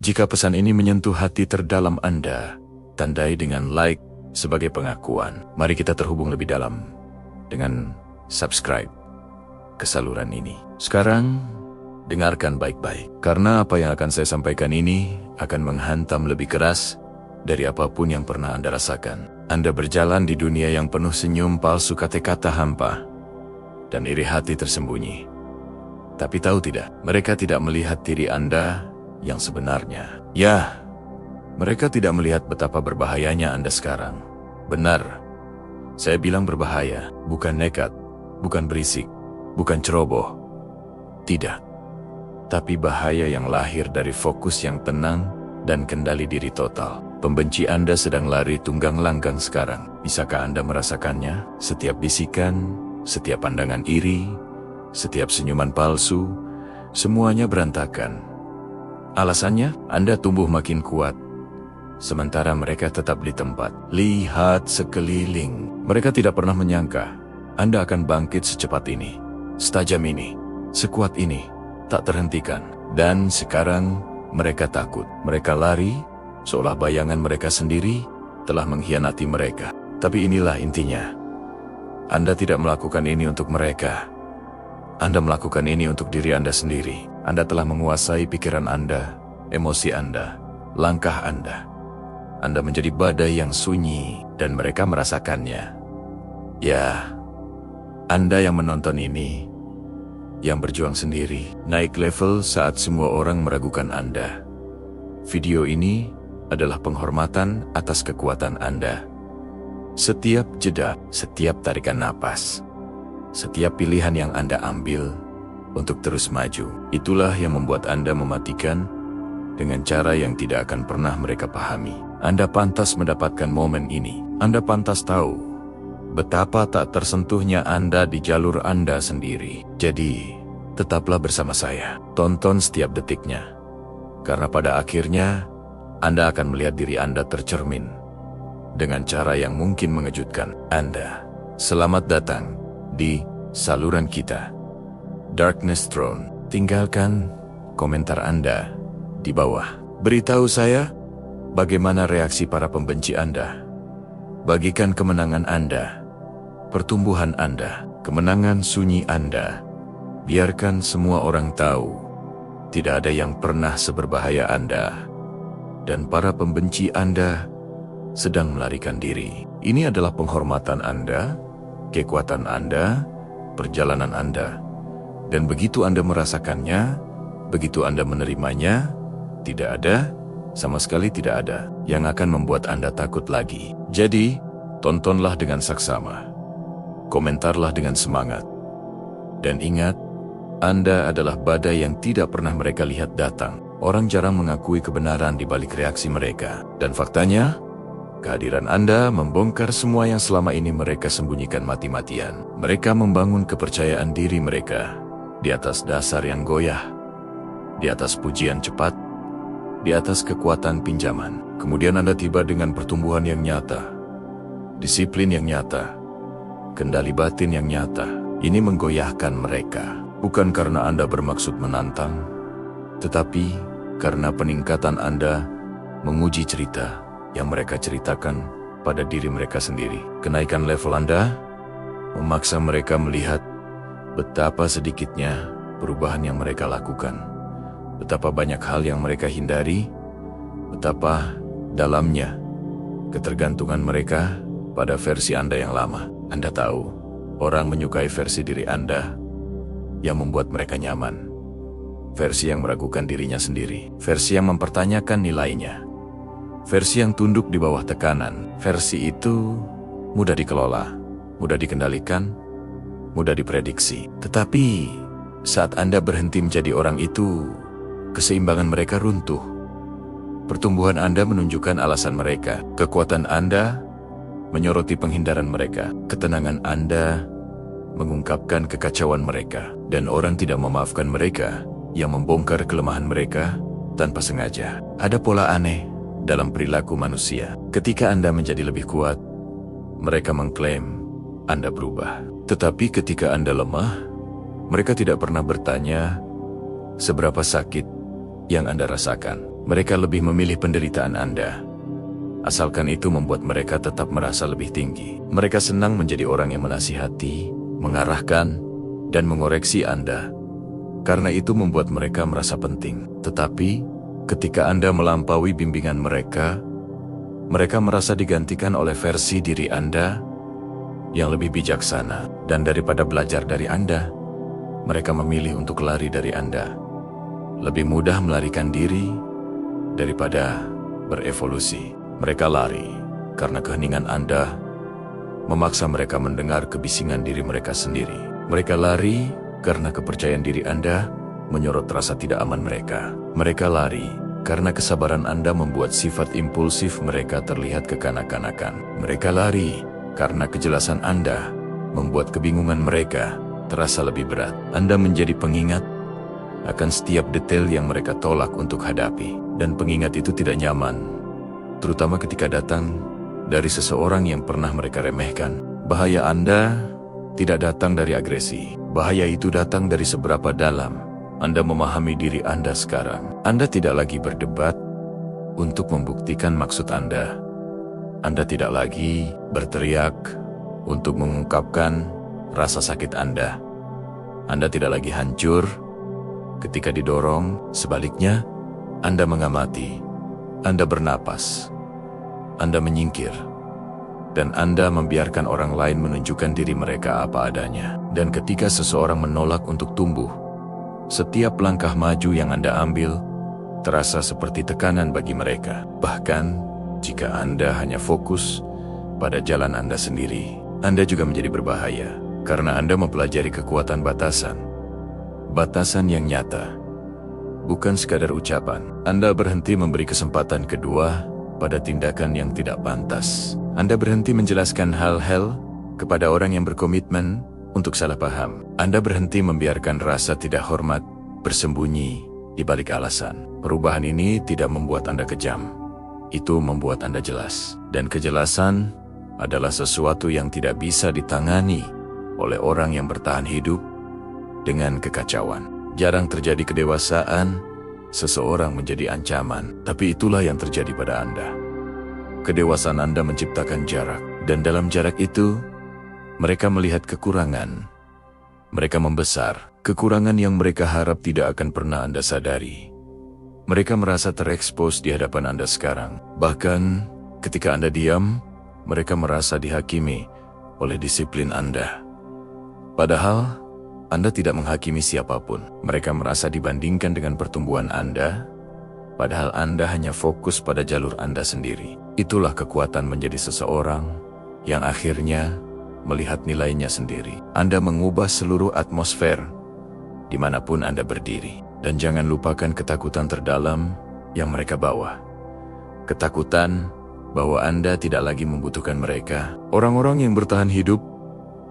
Jika pesan ini menyentuh hati terdalam Anda, tandai dengan like sebagai pengakuan. Mari kita terhubung lebih dalam dengan subscribe ke saluran ini. Sekarang, dengarkan baik-baik. Karena apa yang akan saya sampaikan ini akan menghantam lebih keras dari apapun yang pernah Anda rasakan. Anda berjalan di dunia yang penuh senyum palsu, kata-kata hampa, dan iri hati tersembunyi. Tapi tahu tidak, mereka tidak melihat diri Anda yang sebenarnya. Ya, mereka tidak melihat betapa berbahayanya Anda sekarang. Benar, saya bilang berbahaya, bukan nekat, bukan berisik, bukan ceroboh. Tidak, tapi bahaya yang lahir dari fokus yang tenang dan kendali diri total. Pembenci Anda sedang lari tunggang langgang sekarang. Bisakah Anda merasakannya? Setiap bisikan, setiap pandangan iri, setiap senyuman palsu, semuanya berantakan. Alasannya, Anda tumbuh makin kuat, sementara mereka tetap di tempat. Lihat sekeliling. Mereka tidak pernah menyangka Anda akan bangkit secepat ini, setajam ini, sekuat ini, tak terhentikan. Dan sekarang mereka takut. Mereka lari, seolah bayangan mereka sendiri telah mengkhianati mereka. Tapi inilah intinya. Anda tidak melakukan ini untuk mereka. Anda melakukan ini untuk diri Anda sendiri. Anda telah menguasai pikiran Anda, emosi Anda, langkah Anda. Anda menjadi badai yang sunyi dan mereka merasakannya. Ya, Anda yang menonton ini, yang berjuang sendiri, naik level saat semua orang meragukan Anda. Video ini adalah penghormatan atas kekuatan Anda. Setiap jeda, setiap tarikan napas, setiap pilihan yang Anda ambil untuk terus maju, itulah yang membuat Anda mematikan dengan cara yang tidak akan pernah mereka pahami. Anda pantas mendapatkan momen ini. Anda pantas tahu betapa tak tersentuhnya Anda di jalur Anda sendiri. Jadi, tetaplah bersama saya. Tonton setiap detiknya. Karena pada akhirnya, Anda akan melihat diri Anda tercermin dengan cara yang mungkin mengejutkan Anda. Selamat datang di saluran kita, Darkness Throne. Tinggalkan komentar Anda di bawah. Beritahu saya bagaimana reaksi para pembenci Anda. Bagikan kemenangan Anda, pertumbuhan Anda, kemenangan sunyi Anda. Biarkan semua orang tahu, tidak ada yang pernah seberbahaya Anda. Dan para pembenci Anda sedang melarikan diri. Ini adalah penghormatan Anda, kekuatan Anda, perjalanan Anda. Dan begitu Anda merasakannya, begitu Anda menerimanya, tidak ada, sama sekali tidak ada, yang akan membuat Anda takut lagi. Jadi, tontonlah dengan saksama. Komentarlah dengan semangat. Dan ingat, Anda adalah badai yang tidak pernah mereka lihat datang. Orang jarang mengakui kebenaran di balik reaksi mereka. Dan faktanya, kehadiran Anda membongkar semua yang selama ini mereka sembunyikan mati-matian. Mereka membangun kepercayaan diri mereka di atas dasar yang goyah, di atas pujian cepat, di atas kekuatan pinjaman. Kemudian Anda tiba dengan pertumbuhan yang nyata, disiplin yang nyata, kendali batin yang nyata. Ini menggoyahkan mereka. Bukan karena Anda bermaksud menantang, tetapi karena peningkatan Anda menguji cerita yang mereka ceritakan pada diri mereka sendiri. Kenaikan level Anda memaksa mereka melihat betapa sedikitnya perubahan yang mereka lakukan, betapa banyak hal yang mereka hindari, betapa dalamnya ketergantungan mereka pada versi Anda yang lama. Anda tahu, orang menyukai versi diri Anda yang membuat mereka nyaman. Versi yang meragukan dirinya sendiri. Versi yang mempertanyakan nilainya. Versi yang tunduk di bawah tekanan. Versi itu mudah dikelola, mudah dikendalikan, mudah diprediksi. Tetapi saat Anda berhenti menjadi orang itu, keseimbangan mereka runtuh. Pertumbuhan Anda menunjukkan alasan mereka. Kekuatan Anda menyoroti penghindaran mereka. Ketenangan Anda mengungkapkan kekacauan mereka. Dan orang tidak memaafkan mereka yang membongkar kelemahan mereka tanpa sengaja. Ada pola aneh dalam perilaku manusia. Ketika Anda menjadi lebih kuat, mereka mengklaim Anda berubah. Tetapi ketika Anda lemah, mereka tidak pernah bertanya seberapa sakit yang Anda rasakan. Mereka lebih memilih penderitaan Anda, asalkan itu membuat mereka tetap merasa lebih tinggi. Mereka senang menjadi orang yang menasihati, mengarahkan, dan mengoreksi Anda, karena itu membuat mereka merasa penting. Tetapi, ketika Anda melampaui bimbingan mereka, mereka merasa digantikan oleh versi diri Anda yang lebih bijaksana. Dan daripada belajar dari Anda, mereka memilih untuk lari dari Anda. Lebih mudah melarikan diri daripada berevolusi. Mereka lari karena keheningan Anda memaksa mereka mendengar kebisingan diri mereka sendiri. Mereka lari karena kepercayaan diri Anda menyorot rasa tidak aman mereka. Mereka lari karena kesabaran Anda membuat sifat impulsif mereka terlihat kekanak-kanakan. Mereka lari karena kejelasan Anda membuat kebingungan mereka terasa lebih berat. Anda menjadi pengingat akan setiap detail yang mereka tolak untuk hadapi. Dan pengingat itu tidak nyaman, terutama ketika datang dari seseorang yang pernah mereka remehkan. Bahaya Anda tidak datang dari agresi. Bahaya itu datang dari seberapa dalam Anda memahami diri Anda sekarang. Anda tidak lagi berdebat untuk membuktikan maksud Anda. Anda tidak lagi berteriak untuk mengungkapkan rasa sakit Anda. Anda tidak lagi hancur ketika didorong. Sebaliknya, Anda mengamati, Anda bernapas, Anda menyingkir, dan Anda membiarkan orang lain menunjukkan diri mereka apa adanya. Dan ketika seseorang menolak untuk tumbuh, setiap langkah maju yang Anda ambil terasa seperti tekanan bagi mereka. Bahkan, jika Anda hanya fokus pada jalan Anda sendiri, Anda juga menjadi berbahaya, karena Anda mempelajari kekuatan batasan. Batasan yang nyata, bukan sekadar ucapan. Anda berhenti memberi kesempatan kedua pada tindakan yang tidak pantas. Anda berhenti menjelaskan hal-hal kepada orang yang berkomitmen untuk salah paham. Anda berhenti membiarkan rasa tidak hormat bersembunyi di balik alasan. Perubahan ini tidak membuat Anda kejam. Itu membuat Anda jelas. Dan kejelasan adalah sesuatu yang tidak bisa ditangani oleh orang yang bertahan hidup dengan kekacauan. Jarang terjadi kedewasaan seseorang menjadi ancaman, tapi itulah yang terjadi pada Anda. Kedewasaan Anda menciptakan jarak, dan dalam jarak itu, mereka melihat kekurangan. Mereka membesar, kekurangan yang mereka harap tidak akan pernah Anda sadari. Mereka merasa terekspos di hadapan Anda sekarang. Bahkan, ketika Anda diam, mereka merasa dihakimi oleh disiplin Anda. Padahal, Anda tidak menghakimi siapapun. Mereka merasa dibandingkan dengan pertumbuhan Anda, padahal Anda hanya fokus pada jalur Anda sendiri. Itulah kekuatan menjadi seseorang yang akhirnya melihat nilainya sendiri. Anda mengubah seluruh atmosfer dimanapun Anda berdiri. Dan jangan lupakan ketakutan terdalam yang mereka bawa. Ketakutan bahwa Anda tidak lagi membutuhkan mereka. Orang-orang yang bertahan hidup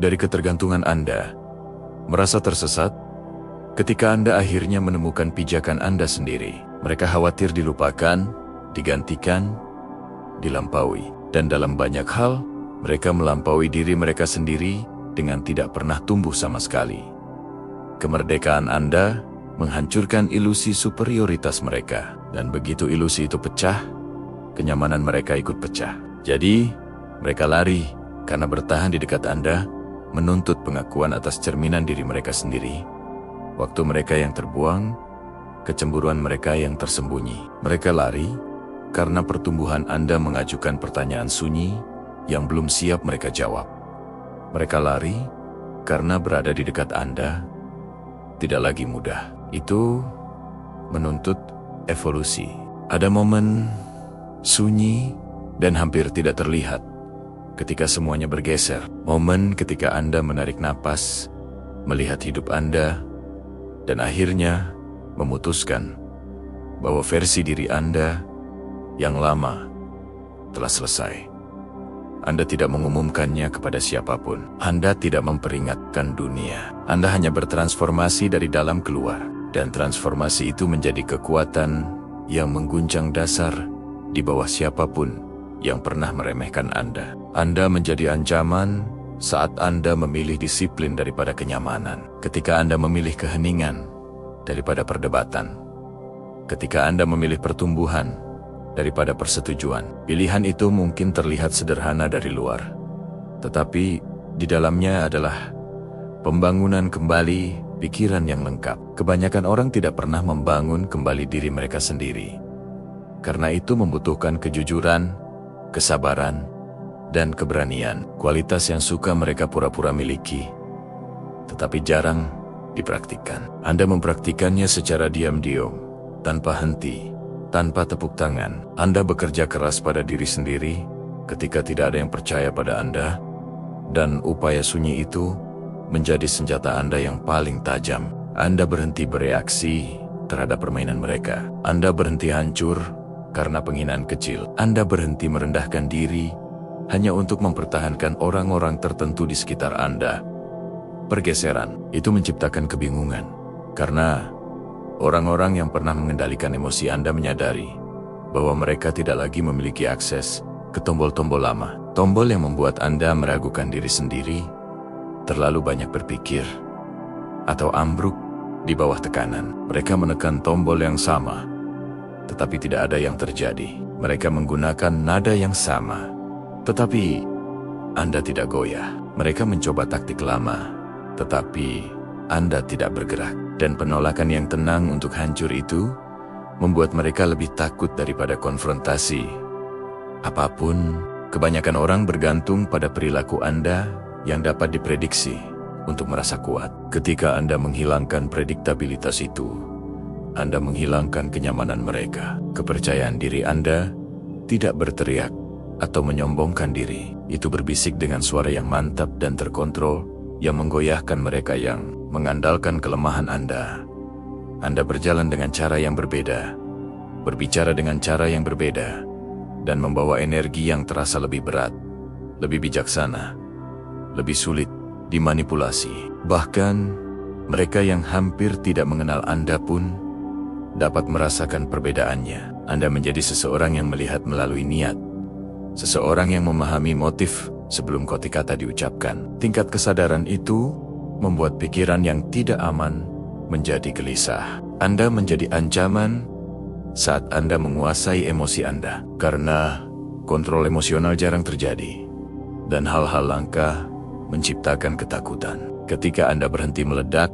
dari ketergantungan Anda merasa tersesat ketika Anda akhirnya menemukan pijakan Anda sendiri. Mereka khawatir dilupakan, digantikan, dilampaui. Dan dalam banyak hal, mereka melampaui diri mereka sendiri dengan tidak pernah tumbuh sama sekali. Kemerdekaan Anda menghancurkan ilusi superioritas mereka. Dan begitu ilusi itu pecah, kenyamanan mereka ikut pecah. Jadi, mereka lari karena bertahan di dekat Anda, menuntut pengakuan atas cerminan diri mereka sendiri. Waktu mereka yang terbuang, kecemburuan mereka yang tersembunyi. Mereka lari karena pertumbuhan Anda mengajukan pertanyaan sunyi yang belum siap mereka jawab. Mereka lari karena berada di dekat Anda tidak lagi mudah. Itu menuntut evolusi. Ada momen sunyi dan hampir tidak terlihat ketika semuanya bergeser. Momen ketika Anda menarik napas, melihat hidup Anda, dan akhirnya memutuskan bahwa versi diri Anda yang lama telah selesai. Anda tidak mengumumkannya kepada siapapun. Anda tidak memperingatkan dunia. Anda hanya bertransformasi dari dalam keluar. Dan transformasi itu menjadi kekuatan yang mengguncang dasar di bawah siapapun yang pernah meremehkan Anda. Anda menjadi ancaman saat Anda memilih disiplin daripada kenyamanan. Ketika Anda memilih keheningan daripada perdebatan. ketika Anda memilih pertumbuhan daripada persetujuan, pilihan itu mungkin terlihat sederhana dari luar, tetapi di dalamnya adalah pembangunan kembali pikiran yang lengkap. Kebanyakan orang tidak pernah membangun kembali diri mereka sendiri. Karena itu membutuhkan kejujuran, kesabaran, dan keberanian. Kualitas yang suka mereka pura-pura miliki, tetapi jarang dipraktikkan. Anda mempraktikannya secara diam-diam, tanpa henti, tanpa tepuk tangan. Anda bekerja keras pada diri sendiri ketika tidak ada yang percaya pada Anda, dan upaya sunyi itu menjadi senjata Anda yang paling tajam. Anda berhenti bereaksi terhadap permainan mereka. Anda berhenti hancur karena penghinaan kecil. Anda berhenti merendahkan diri hanya untuk mempertahankan orang-orang tertentu di sekitar Anda. Pergeseran itu menciptakan kebingungan, karena orang-orang yang pernah mengendalikan emosi Anda menyadari bahwa mereka tidak lagi memiliki akses ke tombol-tombol lama. Tombol yang membuat Anda meragukan diri sendiri, terlalu banyak berpikir, atau ambruk di bawah tekanan. Mereka menekan tombol yang sama, tetapi tidak ada yang terjadi. Mereka menggunakan nada yang sama, tetapi Anda tidak goyah. Mereka mencoba taktik lama, tetapi Anda tidak bergerak. Dan penolakan yang tenang untuk hancur itu membuat mereka lebih takut daripada konfrontasi. Apapun, kebanyakan orang bergantung pada perilaku Anda yang dapat diprediksi untuk merasa kuat. Ketika Anda menghilangkan prediktabilitas itu, Anda menghilangkan kenyamanan mereka. Kepercayaan diri Anda tidak berteriak atau menyombongkan diri. Itu berbisik dengan suara yang mantap dan terkontrol, yang menggoyahkan mereka yang mengandalkan kelemahan Anda. Anda berjalan dengan cara yang berbeda, berbicara dengan cara yang berbeda, dan membawa energi yang terasa lebih berat, lebih bijaksana, lebih sulit dimanipulasi. Bahkan, mereka yang hampir tidak mengenal Anda pun dapat merasakan perbedaannya. Anda menjadi seseorang yang melihat melalui niat, seseorang yang memahami motif sebelum kata diucapkan. Tingkat kesadaran itu membuat pikiran yang tidak aman menjadi gelisah. Anda menjadi ancaman saat Anda menguasai emosi Anda, karena kontrol emosional jarang terjadi, dan hal-hal langka menciptakan ketakutan. Ketika Anda berhenti meledak,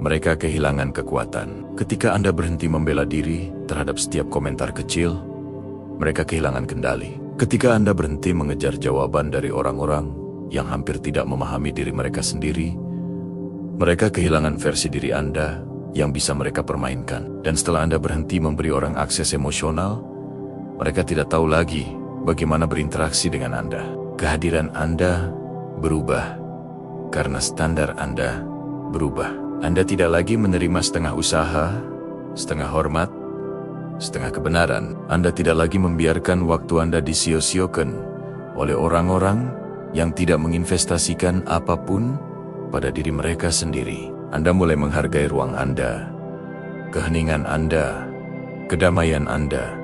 mereka kehilangan kekuatan. Ketika Anda berhenti membela diri terhadap setiap komentar kecil, mereka kehilangan kendali. Ketika Anda berhenti mengejar jawaban dari orang-orang yang hampir tidak memahami diri mereka sendiri, mereka kehilangan versi diri Anda yang bisa mereka permainkan. Dan setelah Anda berhenti memberi orang akses emosional, mereka tidak tahu lagi bagaimana berinteraksi dengan Anda. Kehadiran Anda berubah karena standar Anda berubah. Anda tidak lagi menerima setengah usaha, setengah hormat, setengah kebenaran. Anda tidak lagi membiarkan waktu Anda disio-siokan oleh orang-orang yang tidak menginvestasikan apapun pada diri mereka sendiri. Anda mulai menghargai ruang Anda, keheningan Anda, kedamaian Anda.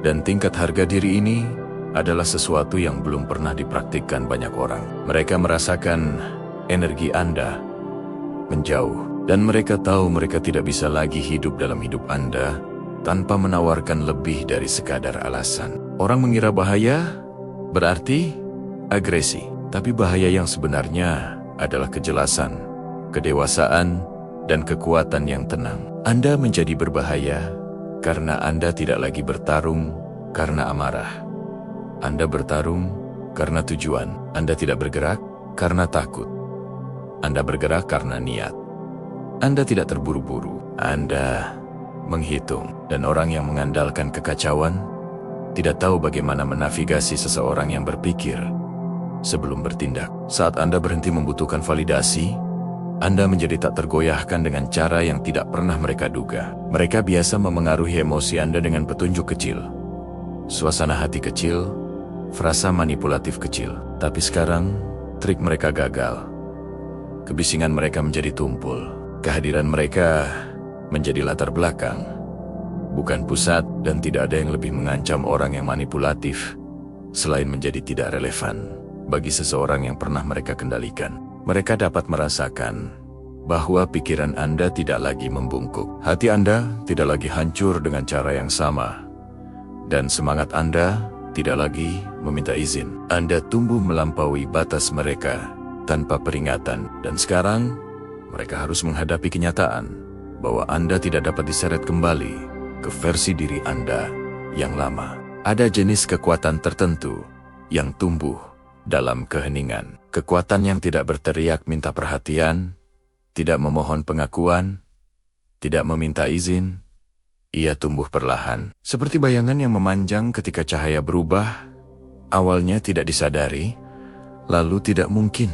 Dan tingkat harga diri ini adalah sesuatu yang belum pernah dipraktikkan banyak orang. Mereka merasakan energi Anda menjauh, dan mereka tahu mereka tidak bisa lagi hidup dalam hidup Anda tanpa menawarkan lebih dari sekadar alasan. Orang mengira bahaya berarti agresi, tapi bahaya yang sebenarnya adalah kejelasan, kedewasaan, dan kekuatan yang tenang. Anda menjadi berbahaya karena Anda tidak lagi bertarung karena amarah. Anda bertarung karena tujuan. Anda tidak bergerak karena takut. Anda bergerak karena niat. Anda tidak terburu-buru. Anda menghitung. Dan orang yang mengandalkan kekacauan tidak tahu bagaimana menavigasi seseorang yang berpikir sebelum bertindak. Saat Anda berhenti membutuhkan validasi, Anda menjadi tak tergoyahkan dengan cara yang tidak pernah mereka duga. Mereka biasa memengaruhi emosi Anda dengan petunjuk kecil, suasana hati kecil, frasa manipulatif kecil. Tapi sekarang, trik mereka gagal. Kebisingan mereka menjadi tumpul. Kehadiran mereka menjadi latar belakang, bukan pusat, dan tidak ada yang lebih mengancam orang yang manipulatif selain menjadi tidak relevan bagi seseorang yang pernah mereka kendalikan. Mereka dapat merasakan bahwa pikiran Anda tidak lagi membungkuk. Hati Anda tidak lagi hancur dengan cara yang sama. Dan semangat Anda tidak lagi meminta izin. Anda tumbuh melampaui batas mereka tanpa peringatan. Dan sekarang, mereka harus menghadapi kenyataan bahwa Anda tidak dapat diseret kembali ke versi diri Anda yang lama. Ada jenis kekuatan tertentu yang tumbuh dalam keheningan. Kekuatan yang tidak berteriak minta perhatian, tidak memohon pengakuan, tidak meminta izin. Ia tumbuh perlahan, seperti bayangan yang memanjang ketika cahaya berubah. Awalnya tidak disadari, lalu tidak mungkin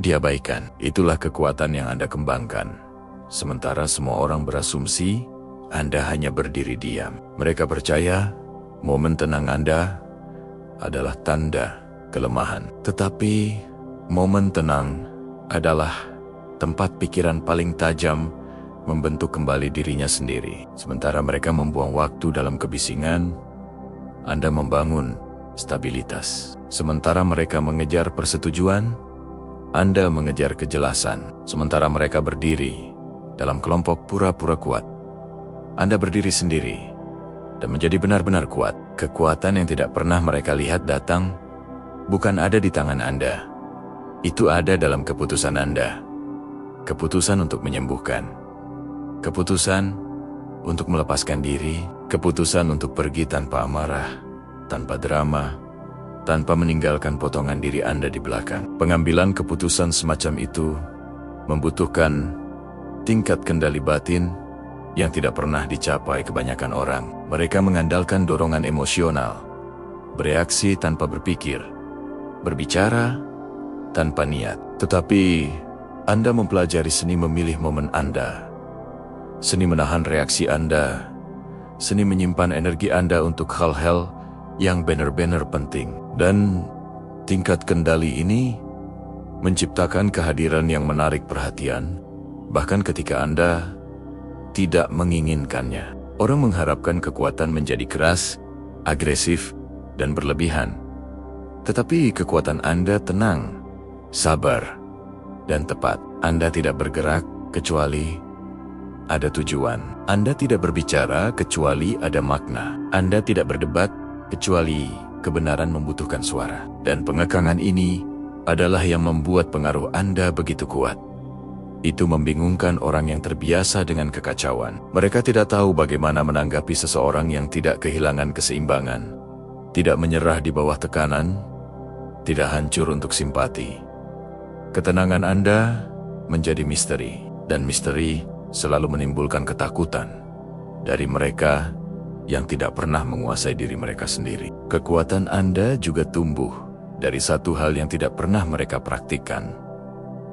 diabaikan. Itulah kekuatan yang Anda kembangkan. Sementara semua orang berasumsi Anda hanya berdiri diam. Mereka percaya momen tenang Anda adalah tanda kelemahan. Tetapi momen tenang adalah tempat pikiran paling tajam membentuk kembali dirinya sendiri. Sementara mereka membuang waktu dalam kebisingan, Anda membangun stabilitas. Sementara mereka mengejar persetujuan, Anda mengejar kejelasan. Sementara mereka berdiri dalam kelompok pura-pura kuat, Anda berdiri sendiri dan menjadi benar-benar kuat. Kekuatan yang tidak pernah mereka lihat datang bukan ada di tangan Anda. Itu ada dalam keputusan Anda. Keputusan untuk menyembuhkan. Keputusan untuk melepaskan diri. Keputusan untuk pergi tanpa amarah, tanpa drama, tanpa meninggalkan potongan diri Anda di belakang. Pengambilan keputusan semacam itu membutuhkan tingkat kendali batin yang tidak pernah dicapai kebanyakan orang. Mereka mengandalkan dorongan emosional, bereaksi tanpa berpikir, berbicara tanpa niat. Tetapi Anda mempelajari seni memilih momen Anda, seni menahan reaksi Anda, seni menyimpan energi Anda untuk hal-hal yang benar-benar penting. Dan tingkat kendali ini menciptakan kehadiran yang menarik perhatian, bahkan ketika Anda tidak menginginkannya. Orang mengharapkan kekuatan menjadi keras, agresif, dan berlebihan. Tetapi kekuatan Anda tenang, sabar, dan tepat. Anda tidak bergerak kecuali ada tujuan. Anda tidak berbicara kecuali ada makna. Anda tidak berdebat kecuali kebenaran membutuhkan suara. Dan pengekangan ini adalah yang membuat pengaruh Anda begitu kuat. Itu membingungkan orang yang terbiasa dengan kekacauan. Mereka tidak tahu bagaimana menanggapi seseorang yang tidak kehilangan keseimbangan, tidak menyerah di bawah tekanan, tidak hancur untuk simpati. Ketenangan Anda menjadi misteri, dan misteri selalu menimbulkan ketakutan dari mereka yang tidak pernah menguasai diri mereka sendiri. Kekuatan Anda juga tumbuh dari satu hal yang tidak pernah mereka praktikkan,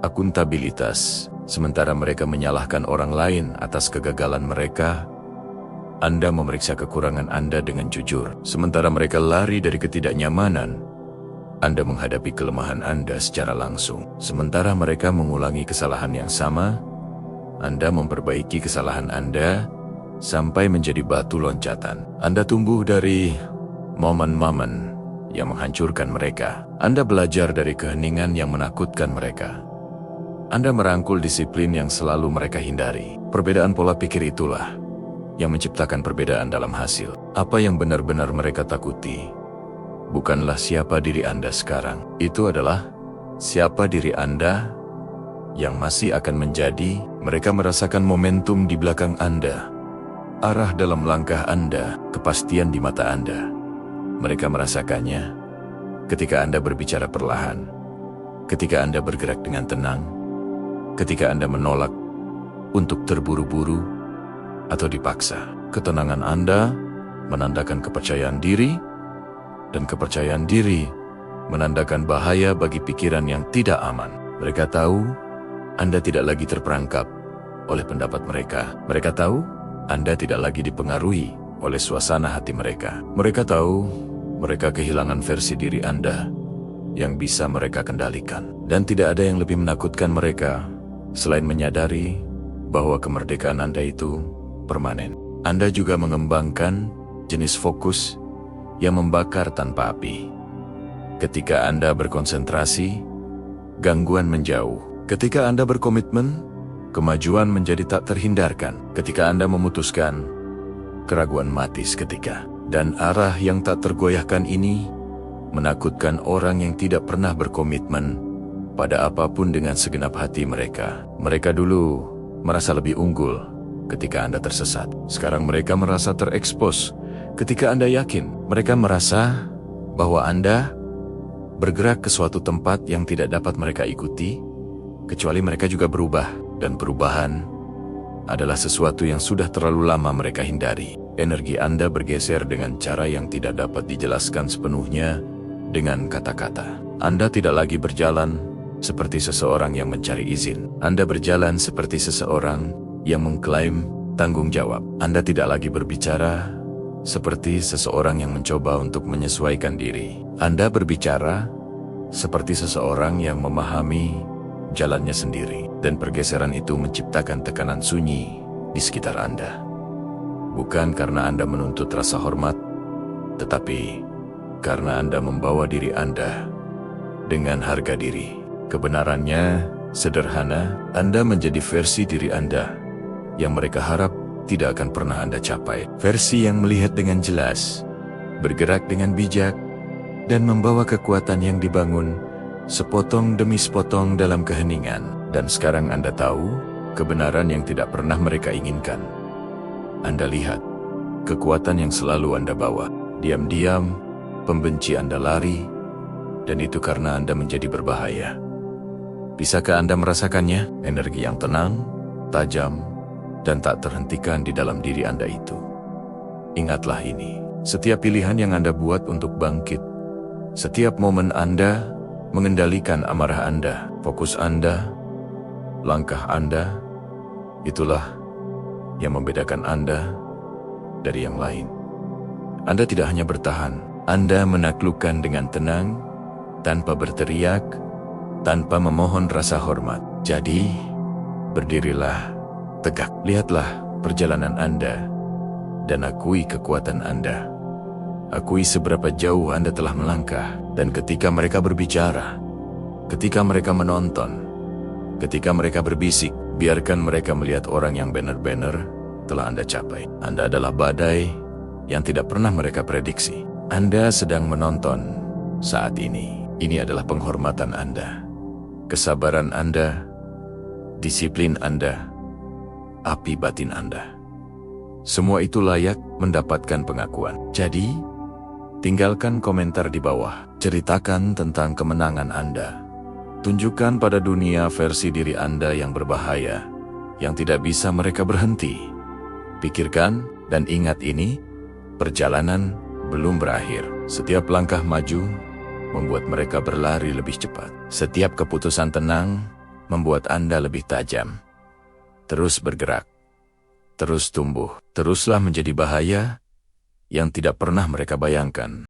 akuntabilitas. Sementara mereka menyalahkan orang lain atas kegagalan mereka, Anda memeriksa kekurangan Anda dengan jujur. Sementara mereka lari dari ketidaknyamanan, Anda menghadapi kelemahan Anda secara langsung. Sementara mereka mengulangi kesalahan yang sama, Anda memperbaiki kesalahan Anda sampai menjadi batu loncatan. Anda tumbuh dari momen-momen yang menghancurkan mereka. Anda belajar dari keheningan yang menakutkan mereka. Anda merangkul disiplin yang selalu mereka hindari. Perbedaan pola pikir itulah yang menciptakan perbedaan dalam hasil. Apa yang benar-benar mereka takuti bukanlah siapa diri Anda sekarang. Itu adalah siapa diri Anda yang masih akan menjadi. Mereka merasakan momentum di belakang Anda, arah dalam langkah Anda, kepastian di mata Anda. Mereka merasakannya ketika Anda berbicara perlahan, ketika Anda bergerak dengan tenang, ketika Anda menolak untuk terburu-buru atau dipaksa. Ketenangan Anda menandakan kepercayaan diri, dan kepercayaan diri menandakan bahaya bagi pikiran yang tidak aman. Mereka tahu Anda tidak lagi terperangkap oleh pendapat mereka. Mereka tahu Anda tidak lagi dipengaruhi oleh suasana hati mereka. Mereka tahu mereka kehilangan versi diri Anda yang bisa mereka kendalikan. Dan tidak ada yang lebih menakutkan mereka selain menyadari bahwa kemerdekaan Anda itu permanen. Anda juga mengembangkan jenis fokus yang membakar tanpa api. Ketika Anda berkonsentrasi, gangguan menjauh. Ketika Anda berkomitmen, Kemajuan menjadi tak terhindarkan ketika Anda memutuskan, keraguan mati seketika. Dan arah yang tak tergoyahkan ini menakutkan orang yang tidak pernah berkomitmen pada apapun dengan segenap hati mereka. Mereka dulu merasa lebih unggul ketika Anda tersesat. Sekarang mereka merasa terekspos ketika Anda yakin. Mereka merasa bahwa Anda bergerak ke suatu tempat yang tidak dapat mereka ikuti, kecuali mereka juga berubah. Dan perubahan adalah sesuatu yang sudah terlalu lama mereka hindari. Energi Anda bergeser dengan cara yang tidak dapat dijelaskan sepenuhnya dengan kata-kata. Anda tidak lagi berjalan seperti seseorang yang mencari izin. Anda berjalan seperti seseorang yang mengklaim tanggung jawab. Anda tidak lagi berbicara seperti seseorang yang mencoba untuk menyesuaikan diri. Anda berbicara seperti seseorang yang memahami jalannya sendiri. Dan pergeseran itu menciptakan tekanan sunyi di sekitar Anda. Bukan karena Anda menuntut rasa hormat, tetapi karena Anda membawa diri Anda dengan harga diri. Kebenarannya sederhana, Anda menjadi versi diri Anda yang mereka harap tidak akan pernah Anda capai. Versi yang melihat dengan jelas, bergerak dengan bijak, dan membawa kekuatan yang dibangun sepotong demi sepotong dalam keheningan. Dan sekarang Anda tahu kebenaran yang tidak pernah mereka inginkan. Anda lihat kekuatan yang selalu Anda bawa. Diam-diam, pembenci Anda lari, dan itu karena Anda menjadi berbahaya. Bisakah Anda merasakannya? Energi yang tenang, tajam, dan tak terhentikan di dalam diri Anda itu. Ingatlah ini, setiap pilihan yang Anda buat untuk bangkit, setiap momen Anda mengendalikan amarah Anda, fokus Anda, langkah Anda, itulah yang membedakan Anda dari yang lain. Anda tidak hanya bertahan, Anda menaklukkan dengan tenang, tanpa berteriak, tanpa memohon rasa hormat. Jadi, berdirilah tegak. Lihatlah perjalanan Anda dan akui kekuatan Anda. Akui seberapa jauh Anda telah melangkah. Dan ketika mereka berbicara, ketika mereka menonton, ketika mereka berbisik, biarkan mereka melihat orang yang benar-benar telah Anda capai. Anda adalah badai yang tidak pernah mereka prediksi. Anda sedang menonton saat ini. Ini adalah penghormatan Anda, kesabaran Anda, disiplin Anda, api batin Anda. Semua itu layak mendapatkan pengakuan. Jadi, tinggalkan komentar di bawah. Ceritakan tentang kemenangan Anda. Tunjukkan pada dunia versi diri Anda yang berbahaya, yang tidak bisa mereka berhenti. Pikirkan dan ingat ini, perjalanan belum berakhir. Setiap langkah maju membuat mereka berlari lebih cepat. Setiap keputusan tenang membuat Anda lebih tajam. Terus bergerak, terus tumbuh, teruslah menjadi bahaya yang tidak pernah mereka bayangkan.